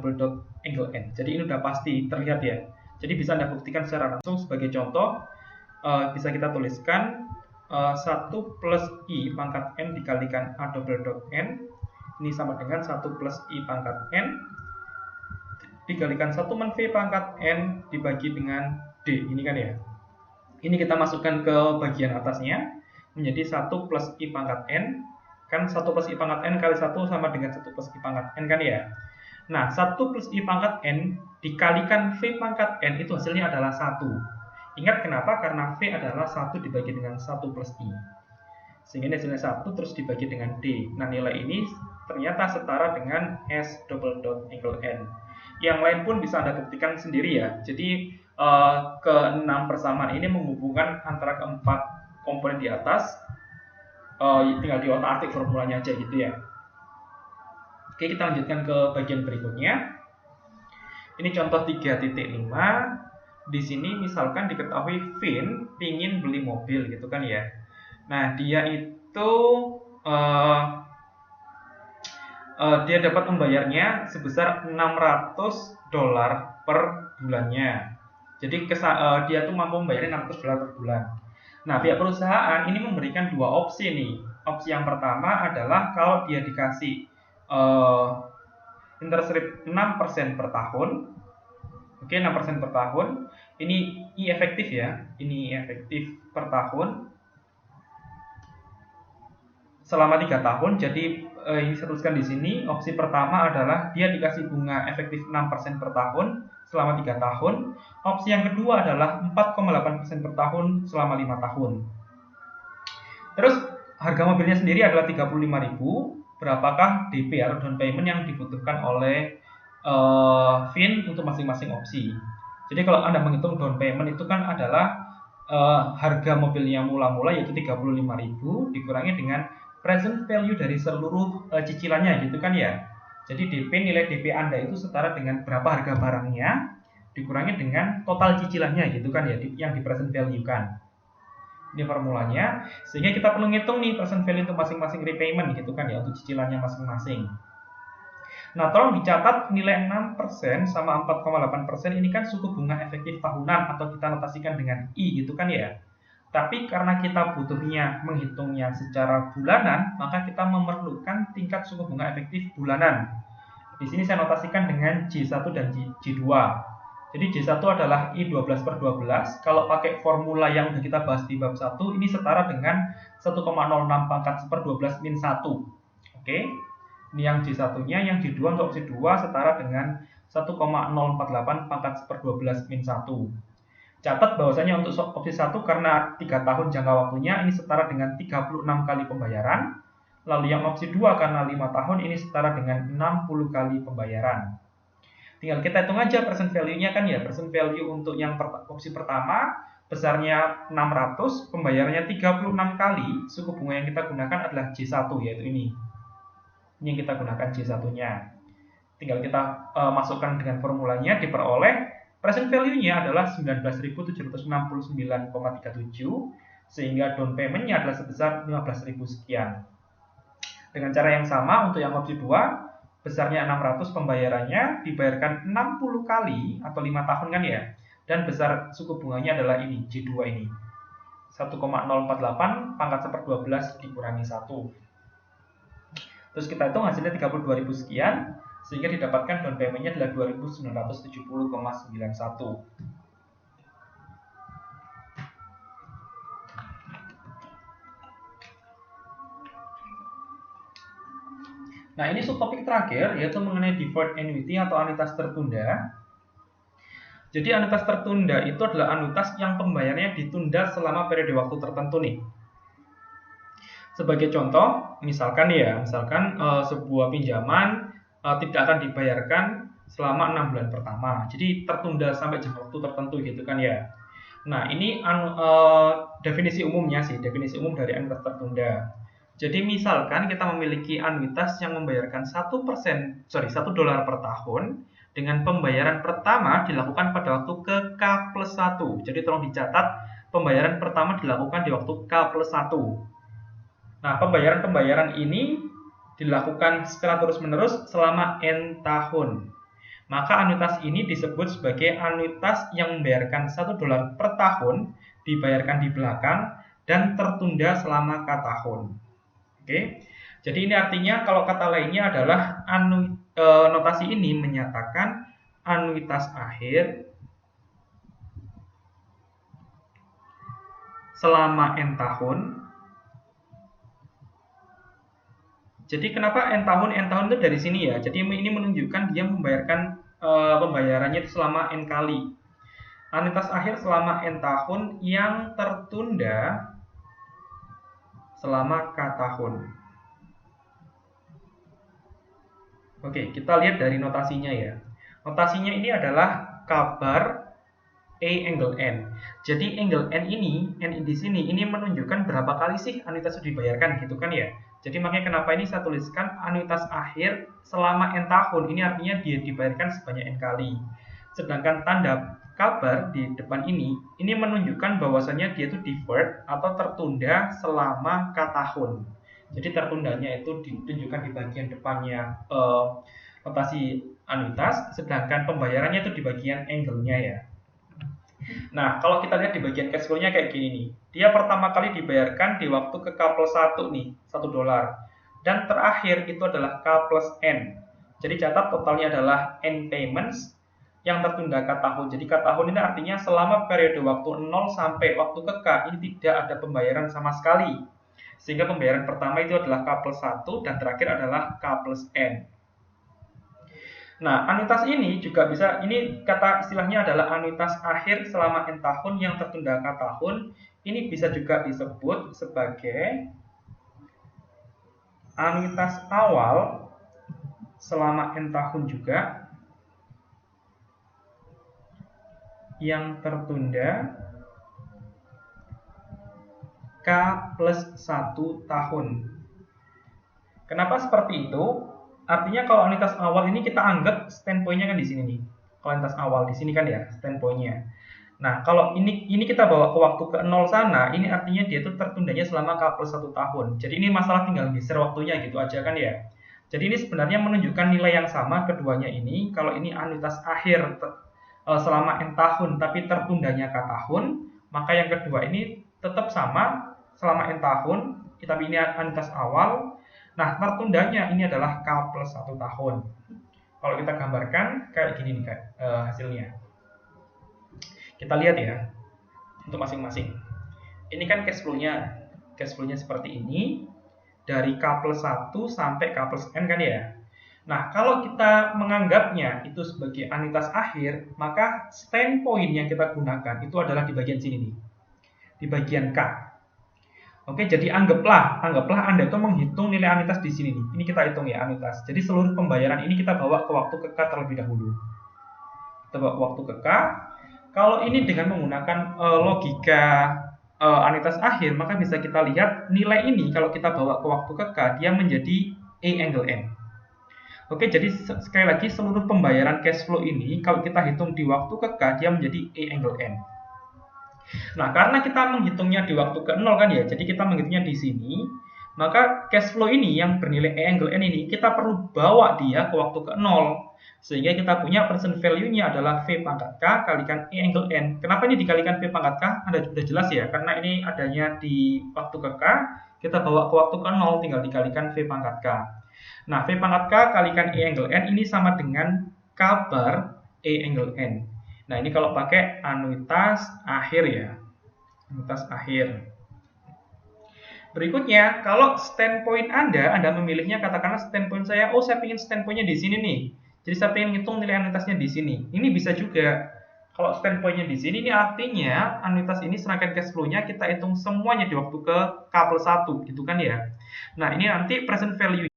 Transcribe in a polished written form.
double dot angle N. Jadi ini udah pasti terlihat ya. Jadi bisa Anda buktikan secara langsung. Sebagai contoh, bisa kita tuliskan 1 plus I pangkat N dikalikan A double dot N. Ini sama dengan 1 plus I pangkat N dikalikan 1 men V pangkat N dibagi dengan D. Ini kan ya. Ini kita masukkan ke bagian atasnya menjadi 1 plus I pangkat N. Kan 1 plus I pangkat N kali 1 sama dengan 1 plus I pangkat N kan ya. Nah, 1 plus I pangkat N dikalikan V pangkat N itu hasilnya adalah 1. Ingat kenapa? Karena V adalah 1 dibagi dengan 1 plus I. Sehingga hasilnya 1 terus dibagi dengan D. Nah, nilai ini ternyata setara dengan S double dot angle N. Yang lain pun bisa Anda buktikan sendiri ya. Jadi ke-6 persamaan ini menghubungkan antara keempat komponen di atas. Tinggal di otak-atik formulanya aja gitu ya. Oke, kita lanjutkan ke bagian berikutnya. Ini contoh 3.5. Di sini misalkan diketahui Vin pingin beli mobil gitu kan ya. Nah, dia itu dia dapat membayarnya sebesar $600 per bulannya. Jadi dia tuh mampu membayarnya $600 per bulan. Nah, pihak perusahaan ini memberikan dua opsi nih. Opsi yang pertama adalah kalau dia dikasih interest rate 6% per tahun. Oke, 6% per tahun. Ini I efektif ya. Ini efektif per tahun selama 3 tahun. Jadi ini saya tuliskan di sini. Opsi pertama adalah dia dikasih bunga efektif 6% per tahun selama 3 tahun. Opsi yang kedua adalah 4,8% per tahun selama 5 tahun. Terus harga mobilnya sendiri adalah 35.000. Berapakah DP atau down payment yang dibutuhkan oleh Vin untuk masing-masing opsi? Jadi kalau Anda menghitung down payment itu kan adalah harga mobilnya mula-mula yaitu 35.000 dikurangi dengan present value dari seluruh cicilannya gitu kan ya. Jadi nilai DP Anda itu setara dengan berapa harga barangnya dikurangi dengan total cicilannya gitu kan ya, yang di present value kan. Ini formulanya, sehingga kita perlu ngitung nih present value untuk masing-masing repayment gitu kan ya, untuk cicilannya masing-masing. Nah, tolong dicatat nilai 6% sama 4,8% ini kan suku bunga efektif tahunan atau kita notasikan dengan I gitu kan ya. Tapi karena kita butuhnya menghitungnya secara bulanan, maka kita memerlukan tingkat suku bunga efektif bulanan. Di sini saya notasikan dengan J1 dan J2. Jadi J1 adalah I12/12. Kalau pakai formula yang sudah kita bahas di bab 1, ini setara dengan 1,06 pangkat 1/12 min 1. Oke. Ini yang J1-nya, yang J2 untuk opsi 2 setara dengan 1,048 pangkat 1/12 min 1. Catat bahwasanya untuk opsi 1 karena 3 tahun jangka waktunya ini setara dengan 36 kali pembayaran. Lalu yang opsi 2 karena 5 tahun ini setara dengan 60 kali pembayaran. Tinggal kita hitung aja present value-nya kan ya. Present value untuk yang opsi pertama besarnya 600, pembayarannya 36 kali. Suku bunga yang kita gunakan adalah J1 yaitu ini. Ini yang kita gunakan J1-nya. Tinggal kita masukkan dengan formulanya, diperoleh present value-nya adalah 19.769,37 sehingga down payment-nya adalah sebesar 15.000 sekian. Dengan cara yang sama untuk yang opsi 2 besarnya 600, pembayarannya dibayarkan 60 kali atau 5 tahun kan ya. Dan besar suku bunganya adalah ini, J2 ini. 1,048 pangkat 1/12 dikurangi 1. Terus kita hitung hasilnya 32.000 sekian, sehingga didapatkan down payment-nya adalah 2.970,91. Nah, ini subtopik terakhir yaitu mengenai deferred annuity atau anuitas tertunda. Jadi anuitas tertunda itu adalah anuitas yang pembayarannya ditunda selama periode waktu tertentu nih. Sebagai contoh, misalkan sebuah pinjaman tidak akan dibayarkan selama 6 bulan pertama. Jadi tertunda sampai jangka waktu tertentu gitu kan ya. Nah, ini definisi umumnya sih, definisi umum dari anuitas tertunda. Jadi misalkan kita memiliki anuitas yang membayarkan $1 per tahun dengan pembayaran pertama dilakukan pada waktu ke K+1. Jadi tolong dicatat, pembayaran pertama dilakukan di waktu K+1. Nah, pembayaran ini dilakukan secara terus-menerus selama N tahun. Maka anuitas ini disebut sebagai anuitas yang membayarkan $1 per tahun, dibayarkan di belakang, dan tertunda selama K tahun. Oke, jadi ini artinya kalau kata lainnya adalah notasi ini menyatakan anuitas akhir selama N tahun. Jadi kenapa N tahun? N tahun itu dari sini ya. Jadi ini menunjukkan dia membayarkan pembayarannya itu selama N kali. Anuitas akhir selama N tahun yang tertunda selama K tahun. Oke, kita lihat dari notasinya ya. Notasinya ini adalah kabar A angle N. Jadi angle N ini, N di sini, ini menunjukkan berapa kali sih anuitas itu dibayarkan gitu kan ya. Jadi makanya kenapa ini saya tuliskan anuitas akhir selama N tahun. Ini artinya dia dibayarkan sebanyak N kali. Sedangkan tanda kabar di depan ini menunjukkan bahwasannya dia itu deferred atau tertunda selama K tahun. Jadi tertundanya itu ditunjukkan di bagian depannya notasi anuitas, sedangkan pembayarannya itu di bagian angle-nya ya. Nah, kalau kita lihat di bagian cash flow-nya kayak gini nih. Dia pertama kali dibayarkan di waktu ke K+1 nih, $1. Dan terakhir itu adalah K+N. Jadi catat totalnya adalah N payments yang tertunda K tahun. Jadi K tahun ini artinya selama periode waktu 0 sampai waktu ke K ini tidak ada pembayaran sama sekali. Sehingga pembayaran pertama itu adalah K+1 dan terakhir adalah K+N. Nah, anuitas ini juga bisa, ini kata istilahnya adalah anuitas akhir selama N tahun yang tertunda K tahun. Ini bisa juga disebut sebagai anuitas awal selama N tahun juga yang tertunda K+1 tahun. Kenapa seperti itu? Artinya kalau anuitas awal ini kita anggap standpoint-nya kan di sini nih. Kalau anuitas awal di sini kan ya standpoint-nya. Nah, kalau ini kita bawa ke waktu ke 0 sana, ini artinya dia itu tertundanya selama K+1 tahun. Jadi ini masalah tinggal geser waktunya gitu aja kan ya. Jadi ini sebenarnya menunjukkan nilai yang sama keduanya ini. Kalau ini anuitas akhir selama N tahun tapi tertundanya K tahun, maka yang kedua ini tetap sama selama N tahun, tapi ini anuitas awal. Nah, tertundanya ini adalah K+1 tahun. Kalau kita gambarkan kayak gini nih hasilnya. Kita lihat ya untuk masing-masing. Ini kan cash flow-nya. Cash flow-nya seperti ini dari K+1 sampai K+N kan ya. Nah, kalau kita menganggapnya itu sebagai anuitas akhir, maka standpoint yang kita gunakan itu adalah di bagian sini nih. Di bagian K. Oke, jadi anggaplah Anda itu menghitung nilai anuitas di sini nih. Ini kita hitung ya anuitas. Jadi seluruh pembayaran ini kita bawa ke waktu ke K terlebih dahulu. Kita bawa ke waktu ke K. Kalau ini dengan menggunakan logika anuitas akhir, maka bisa kita lihat nilai ini kalau kita bawa ke waktu ke K, dia menjadi A angle N. Oke, jadi sekali lagi seluruh pembayaran cash flow ini kalau kita hitung di waktu ke K, dia menjadi A angle N. Nah, karena kita menghitungnya di waktu ke 0 kan ya, jadi kita menghitungnya di sini, maka cash flow ini yang bernilai A angle N ini, kita perlu bawa dia ke waktu ke 0. Sehingga kita punya present value-nya adalah V pangkat K kalikan A angle N. Kenapa ini dikalikan V pangkat K? Anda sudah jelas ya, karena ini adanya di waktu ke K, kita bawa ke waktu ke 0, tinggal dikalikan V pangkat K. Nah, V pangkat K kalikan A angle N ini sama dengan kabar A angle N. Nah, ini kalau pakai anuitas akhir ya. Anuitas akhir. Berikutnya, kalau standpoint Anda memilihnya katakanlah standpoint saya, saya ingin standpoint-nya di sini nih. Jadi saya ingin ngitung nilai anuitasnya di sini. Ini bisa juga. Kalau standpoint-nya di sini, ini artinya anuitas ini serangkaian cash flow-nya kita hitung semuanya di waktu ke K+1 gitu kan ya. Nah, ini nanti present value